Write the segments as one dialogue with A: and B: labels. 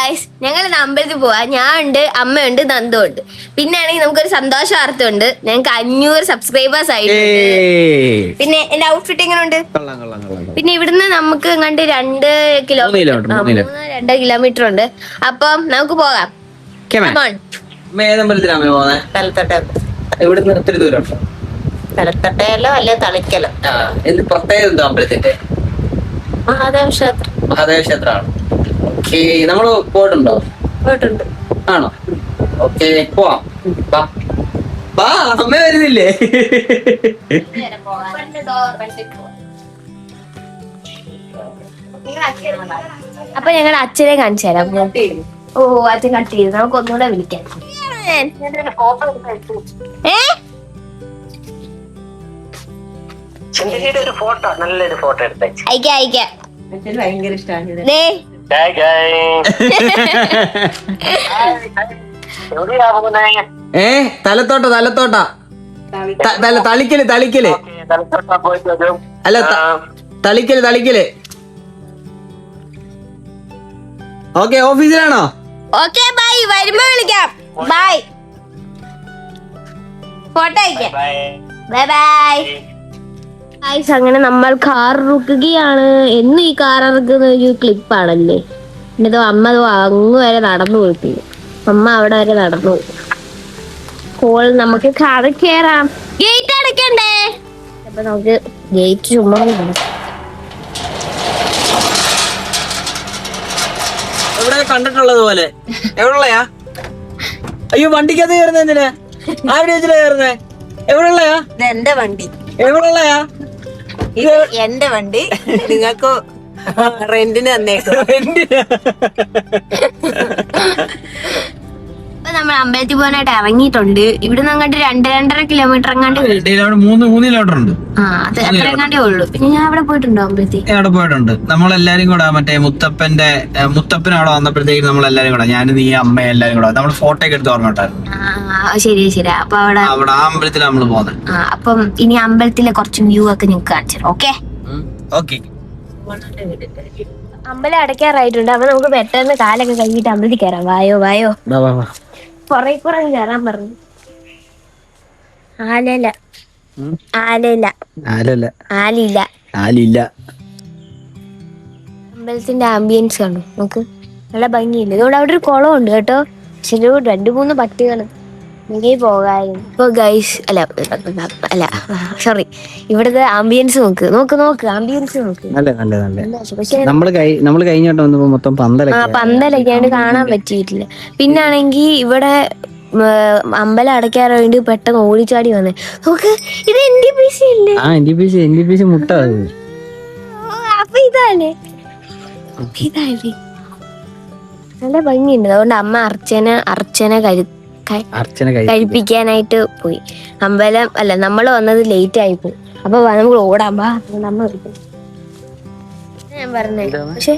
A: Guys ഞങ്ങൾ അമ്പലത്തിൽ പോവാ. ഞാൻ ഉണ്ട്, അമ്മയുണ്ട്, നന്ദു ഉണ്ട്. പിന്നെ ആണെങ്കിൽ നമുക്കൊരു സന്തോഷ വാർത്ത ഉണ്ട്. ഞങ്ങൾക്ക് 500 സബ്സ്ക്രൈബേഴ്സ് ആയിട്ടുണ്ട്. പിന്നെ എന്റെ ഔട്ട്ഫിറ്റ് എങ്ങനെ ഉണ്ട്? പിന്നെ ഇവിടുന്ന് നമുക്ക് കണ്ട് 2 കിലോമീറ്റർ ഉണ്ട്. അപ്പം നമുക്ക് പോകാം.
B: തലത്തട്ടയിലോ അല്ലെ തളിക്കലോ.
C: പ്രത്യേകത അമ്പലത്തിന്റെ മഹാദേവ ക്ഷേത്രമാണ്. നമ്മള് പോയിട്ടുണ്ടോ?
B: പോയിട്ടുണ്ട്.
C: ആണോ? ഓക്കെ, പോവാം. അമ്മ വരുന്നില്ലേ?
A: അപ്പൊ ഞങ്ങളുടെ അച്ഛനെ കാണിച്ചു തരാം. ഓ, അച്ഛൻ കട്ട് ചെയ്തു. നമുക്ക് ഒന്നുകൂടെ വിളിക്കാം.
C: ഒരു ഫോട്ടോ, നല്ലൊരു ഫോട്ടോ എടുത്തേക്ക്.
A: അയക്കാം.
B: ഭയങ്കര ഇഷ്ടമാണ്.
C: തലത്തോട്ട തളിക്കല് അല്ല, തളിക്കല്. ഓക്കെ, ഓഫീസിലാണോ?
A: Okay, bye. വരുമ്പോ വിളിക്കാം. ബൈ. ഫോട്ടോ അയക്കാം. Bye bye. അങ്ങനെ നമ്മൾ കാർ ഇറുക്കുകയാണ്. എന്നും ഈ കാർ ഇറക്കുന്ന ഒരു ക്ലിപ്പാണല്ലേ. എന്നിട്ടോ അമ്മ അങ്ങ് വരെ നടന്നു പോയിട്ടില്ല. അമ്മ അവിടെ വരെ നടന്നു പോയി. അപ്പോൾ നമുക്ക് കാർ കയറാം. ഗേറ്റ് അടയ്ക്കണ്ടേ? അപ്പൊ നമുക്ക് ഗേറ്റ് ചുമ്മാ
C: എവിടെ കണ്ടിട്ടുള്ളത് പോലെ. എവിടെയുള്ളയാ? അയ്യോ, വണ്ടിക്കകത്ത് കയറുന്ന എന്തിനാ? ആരുടെ വെച്ചിട്ടാ കയറുന്നേ? എവിടെയുള്ളയാ?
B: എന്റെ വണ്ടി.
C: എവിടെയുള്ളയാ?
B: എന്റെ വണ്ടി നിങ്ങൾക്ക് റെന്റിന് തന്നേക്കും.
A: ഇപ്പൊ നമ്മൾ അമ്പലത്തിൽ പോകാനായിട്ട് ഇറങ്ങിയിട്ടുണ്ട്. ഇവിടെ നിന്ന് അങ്ങോട്ട് 2-2.5 കിലോമീറ്റർ എങ്ങാണ്ട്
C: 3 കിലോമീറ്റർ ഉണ്ട്.
A: അത് എത്ര എങ്ങാണ്ടേ ഉള്ളൂ. പിന്നെ ഞാൻ അവിടെ പോയിട്ടുണ്ടോ അമ്പലത്തിൽ?
C: അവിടെ പോയിട്ടുണ്ട്. നമ്മളെല്ലാരും കൂടെ മറ്റേ മുത്തപ്പൻ അവിടെ വന്നപ്പോഴത്തേക്ക് നമ്മളെല്ലാരും കൂടെ, ഞാൻ, നീ, അമ്മ എല്ലാരും കൂടെ നമ്മൾ ഫോട്ടോ ഒക്കെ എടുത്ത് ഓർമ്മട്ടായിരുന്നു.
A: ശരി. അപ്പൊ അവിടെ
C: ആ അമ്പലത്തിൽ നമ്മള് പോകുന്നത്.
A: അപ്പം ഇനി അമ്പലത്തിലെ കുറച്ച് വ്യൂ ഒക്കെ നിങ്ങൾക്ക് കാണിച്ചു. ഓക്കെ. അമ്പലം അടയ്ക്കാറായിട്ടുണ്ട്. അപ്പൊ നമുക്ക് പെട്ടെന്ന് കാലൊക്കെ കഴിഞ്ഞിട്ട് അമ്പലത്തിൽ കയറാം. വായോ. കൊറേ കയറാൻ പറഞ്ഞു. ആലില്ല. അമ്പലത്തിന്റെ ആംബിയൻസ് കണ്ടു നമുക്ക്. നല്ല ഭംഗിയില്ല. ഇതുകൊണ്ട് അവിടെ ഒരു കുളമുണ്ട് കേട്ടോ. പക്ഷെ 2-3 പട്ടികൾ പോകായിരുന്നു. ഇപ്പൊ ഗൈസ് അല്ല സോറി, ഇവിടുത്തെ ആംബിയൻസ് നോക്ക്. ആംബിയൻസ് നോക്ക്. പക്ഷെ
C: നമ്മള് കഴിഞ്ഞോട്ട് വന്നപ്പോ മൊത്തം
A: പന്തലൊക്കെയാണ്ട് കാണാൻ പറ്റിയിട്ടില്ല. പിന്നാണെങ്കി ഇവിടെ അമ്പലം അടയ്ക്കാറ് വേണ്ടി പെട്ടെന്ന് ഓടിച്ചാടി വന്നേ. നോക്ക്, ഇത് NTPC അല്ലേ?
C: NTPC മുട്ട.
A: അപ്പൊ ഇതല്ലേ നല്ല ഭംഗിയുണ്ട്. അതുകൊണ്ട് അമ്മ അർച്ചന കഴിപ്പിക്കാനായിട്ട് പോയി. അമ്പലം അല്ല, നമ്മള് വന്നത് ലേറ്റ് ആയി പോയി. അപ്പൊ നമുക്ക് ഓടാൻ ഞാൻ പറഞ്ഞേ. പക്ഷെ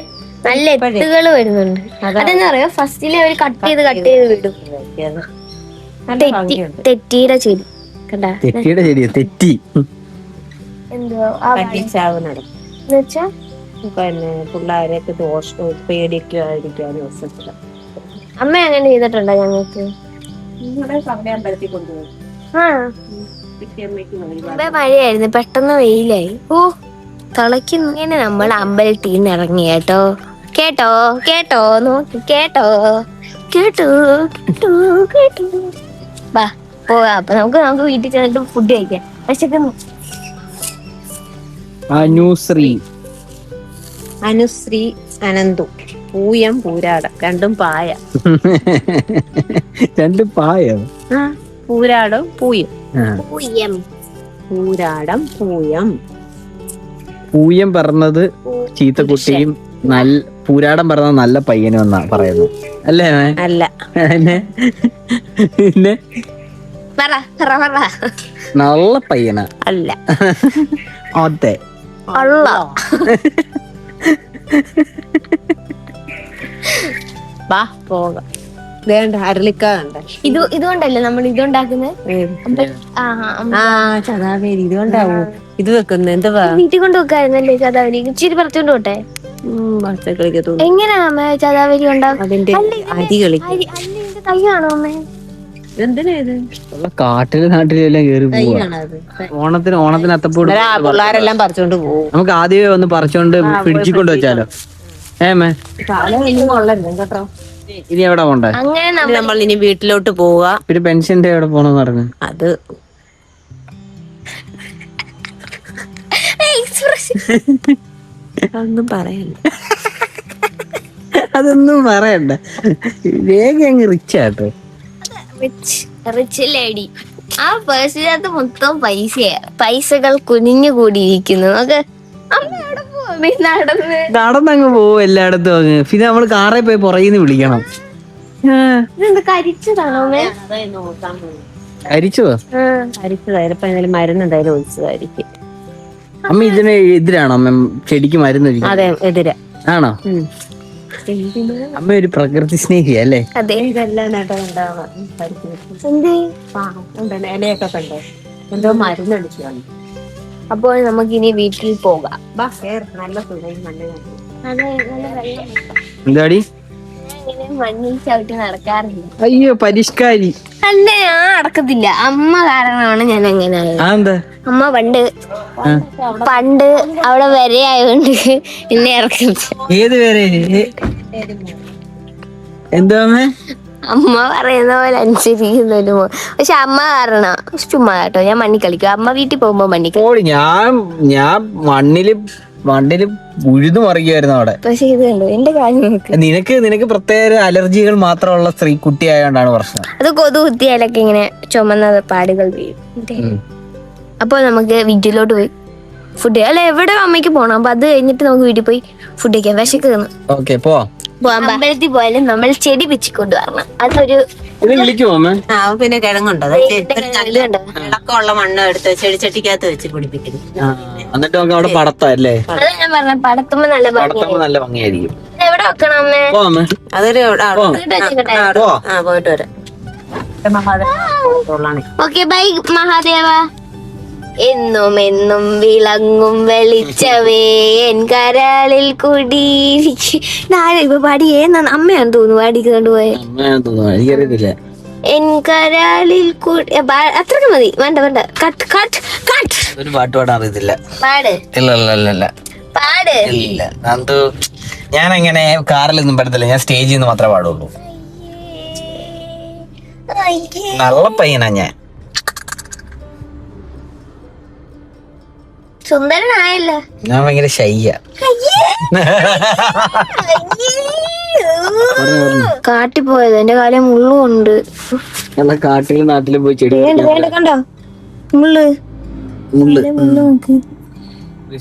A: നല്ല എത്തുകള് വരുന്നുണ്ട്. അതെന്താ പറയാ, ഫസ്റ്റിലെ അവര് കട്ട് ചെയ്ത് വിടും. തെറ്റിയുടെ ചെടി കണ്ടാ? എന്തോ
B: പിന്നെ പിള്ളേരെയൊക്കെ പേടിയൊക്കെ ആയിരിക്കും.
A: അമ്മ അങ്ങനെ ചെയ്തിട്ടുണ്ടോ ഞങ്ങൾക്ക്? മഴയായിരുന്നു, പെട്ടെന്ന് വെയിലായി. ഓ, തിളയ്ക്കുന്നു. ഇങ്ങനെ നമ്മൾ അമ്പലത്തിൽ നിന്ന് ഇറങ്ങി കേട്ടോ നോക്കി കേട്ടോ. വാ പോകാം. അപ്പൊ നമുക്ക് വീട്ടിൽ ചെന്നിട്ട് ഫുഡ് കഴിക്കാം. വിശക്കുന്നു.
B: അനുശ്രീ അനന്തു പൂയം പൂരാടം രണ്ടും പായ. പൂരാടം
C: പൂയം പറഞ്ഞത് ചീത്തക്കുട്ടിയും പൂരാടം പറഞ്ഞത് നല്ല പയ്യനും എന്നാ പറയുന്നത് അല്ലേ?
B: അല്ല,
C: പിന്നെ നല്ല പയ്യനാ?
B: അല്ല.
C: അതെ.
B: വാ പോകാം. വേണ്ട, അരളിക്ക കണ്ട.
A: ഇതുകൊണ്ടല്ലേ നമ്മൾ ഇതുണ്ടാക്കുന്നത്?
B: ചതാവേരി ഇതുകൊണ്ടാവും ഇത് വെക്കുന്നത്. എന്താ
A: വീട്ടിൽ കൊണ്ട് വെക്കായിരുന്നല്ലേ ചതാവേരി? ഇച്ചിരി പറിച്ചോണ്ട് പോട്ടെ.
B: പച്ചക്കറിക്ക് തോന്നും.
A: എങ്ങനെയാ അമ്മ ചതാവരി ഉണ്ടാവും?
B: അതിന്റെ അരി കളിക്കും.
A: ഇതിന്റെ തൈയാണോ അമ്മേ?
B: എന്തിനാ ഇത്?
C: ഉള്ള നാട്ടിലും എല്ലാം കേറി പോവാ.
B: തൈയാണത്.
C: ഓണത്തിന് അത്തപ്പൂട്
B: പിള്ളേരെല്ലാം പറിച്ചോണ്ട് പോകും.
C: നമുക്ക് ആദ്യമേ ഒന്ന് പറിച്ചോണ്ട് പിടിച്ചു കൊണ്ട് വെച്ചാലോ. ഏമേ
B: കേട്ടോ.
C: ഇനി എവിടെ പോണ്ടേ?
A: അങ്ങനെ
B: നമ്മൾ ഇനി വീട്ടിലോട്ട് പോവുക.
C: പിന്നെ പെൻഷന്റെ എവിടെ പോണെന്ന് പറഞ്ഞു.
B: അത് ഒന്നും പറയല്ല.
C: അതൊന്നും പറയണ്ട. രേഖ അങ്ങ് റിച്ച് ആട്ടോ.
A: Rich lady. ആ പേഴ്സിനകത്ത് മൊത്തം പൈസകൾ കുനിഞ്ഞു കൂടിയിരിക്കുന്നു. നമുക്ക് അമ്മ എവിടെ പോവാ?
C: നടന്നങ്ങ് പോവും എല്ലായിടത്തും അങ്ങ്. പിന്നെ നമ്മള് കാറിൽ പോയി പുറകിന്ന് വിളിക്കണം.
A: ഇതെന്താ കരിച്ചതാണോ അമ്മേ?
C: അരിച്ചോ?
B: അരിച്ചതായാലും എന്തായാലും മരുന്ന് എന്തായാലും ഒഴിച്ചതായിരിക്കും.
C: അമ്മ ഇതിന് എതിരാണോ അമ്മ ചെടിക്ക് മരുന്ന് ഒഴിക്കുന്നത്?
B: അതെ, എതിരാ.
C: ആണോ? അമ്മ ഒരു പ്രകൃതി സ്നേഹിയാ അല്ലേ?
A: അതെ.
B: ഇതെല്ലാം ഇലയൊക്കെ കണ്ടോ, എന്തോ മരുന്നടിച്ചു.
A: അപ്പോൾ നമുക്ക് ഇനി വീട്ടിൽ പോകാം.
B: നല്ല സുഖം.
C: എന്താടി?
A: ഇങ്ങനെ മണ്ണിൽ ചവിട്ടി നടക്കാറില്ല.
C: അയ്യോ പരിഷ്കാരി.
A: അല്ല, ഞാൻ നടക്കത്തില്ല. അമ്മ കാരണമാണ് ഞാൻ അങ്ങനെ ആയത്.
C: എന്താ?
A: അമ്മ പണ്ട് അവിടെ വരെ ആയതുകൊണ്ട് എന്നെ ഇറക്കത്തില്ല.
C: ഏത് പേര്? എന്താ അമ്മേ?
A: അമ്മ പറയുന്ന പോലെ അനുസരിക്കുന്നൊരു പക്ഷെ അമ്മ കാരണം ചുമ്മാ കേട്ടോ, ഞാൻ മണ്ണി കളിക്കും. അമ്മ വീട്ടിൽ പോകുമ്പോ മണ്ണി
C: ഓടി ഞാൻ മണ്ണില് ഉഴുതു മറിക്കുമായിരുന്നു അവിടെ.
A: പക്ഷെ ഇത് കണ്ടോ എന്റെ കാര്യം നോക്ക്.
C: നിനക്ക് പ്രത്യേക അലർജികൾ മാത്രമുള്ള സ്ത്രീ കുട്ടിയായോണ്ടാണ് പ്രശ്നം.
A: അത് കൊതു കുത്തിയാലൊക്കെ ഇങ്ങനെ ചുമന്ന പാടുകൾ വീഴും. അപ്പൊ നമുക്ക് വീട്ടിലോട്ട് പോയി ഫുഡ് അല്ല എവിടെ അമ്മയ്ക്ക് പോണം. അപ്പൊ അത് കഴിഞ്ഞിട്ട് നമുക്ക് വീട്ടിൽ പോയി ഫുഡ് കഴിക്കാം. വിശക്കുന്നു.
C: ഓക്കെ പോവാം.
A: അമ്പലത്തിൽ പോയാലും നമ്മൾ ചെടി വെച്ചിക്കൊണ്ട് വരണം. അതൊരു
C: വിളിക്കുമോ അമ്മ?
B: പിന്നെ കിഴങ്ങുണ്ട്. ഇളക്കമുള്ള മണ്ണ് എടുത്ത് ചെടിച്ചട്ടിക്കകത്ത് വെച്ച് പിടിപ്പിക്കുന്നു.
C: എന്നിട്ട് നമുക്ക് അവിടെ പടത്തല്ലേ?
A: അതാ ഞാൻ പറഞ്ഞ പടത്തുമ്പോ
C: നല്ല ഭംഗിയായിരിക്കും.
A: എവിടെ വെക്കണം അമ്മേ?
B: അതൊരു പോയിട്ട് വരാം.
A: Okay bye Mahadeva. എന്നും എന്നും വിളങ്ങും വെളിച്ചവേ എൻ കരാളിൽ കുടിയിരിക്കും. ഇപ്പൊ പാടിയേ അമ്മയാന്ന് തോന്നുന്നു പാടിക്ക് കണ്ടുപോയെ.
C: എനിക്കറിയത്തില്ല.
A: എൻ കരാളിൽ അത്രക്ക് മതി. വേണ്ട കട്ട് കട്ട് കട്ട്.
C: ഒരു പാട്ട് പാടാൻ അറിയത്തില്ല.
A: പാട്.
C: ഇല്ല
A: പാട്.
C: ഇല്ല നന്ദു, ഞാൻ അങ്ങനെ കാറിലൊന്നും പാടത്തില്ല. ഞാൻ സ്റ്റേജിൽ നിന്ന് മാത്രമേ പാടുള്ളൂ. നല്ല പയ്യനാ ഞാൻ.
A: സുന്ദരനായല്ലോ.
C: ഞാൻ ഭയങ്കര ഷൈയാ.
A: കാട്ടി പോയത് എന്റെ കാലം മുള്ളുണ്ട്.
C: കാട്ടിലും നാട്ടിലും പോയി ചെടി
A: കണ്ടോ മുള്ളു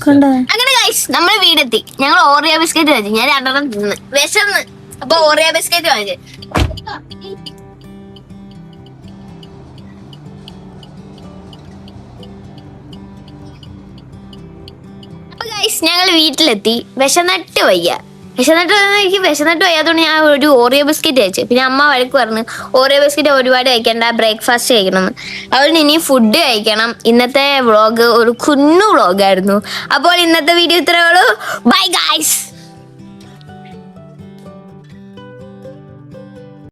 A: കണ്ടോ. അങ്ങനെ ഗൈസ് നമ്മള് വീടെത്തി. ഞങ്ങൾ ഓറിയോ ബിസ്ക്കറ്റ് വാങ്ങിച്ചു. ഞാൻ 2 തിന്ന് വിശന്ന്. അപ്പൊ ഓറിയോ ബിസ്ക്കറ്റ് വാങ്ങിച്ചു. ഞങ്ങൾ വീട്ടിലെത്തി. വിശന്നിട്ട് വയ്യാത്തോണ്ട് ഞാൻ ഒരു ഓറിയോ ബിസ്ക്കറ്റ് കഴിച്ചു. പിന്നെ അമ്മ വഴക്ക് പറഞ്ഞു ഓറിയോ ബിസ്ക്കറ്റ് ഒരുപാട് കഴിക്കണ്ട, ബ്രേക്ക്ഫാസ്റ്റ് കഴിക്കണം. അതുകൊണ്ട് ഇനി ഫുഡ് കഴിക്കണം. ഇന്നത്തെ വ്ളോഗ് ഒരു കുഞ്ഞു വ്ളോഗായിരുന്നു. അപ്പോൾ ഇന്നത്തെ വീഡിയോ ഇത്രയേ ഉള്ളൂ. Bye guys.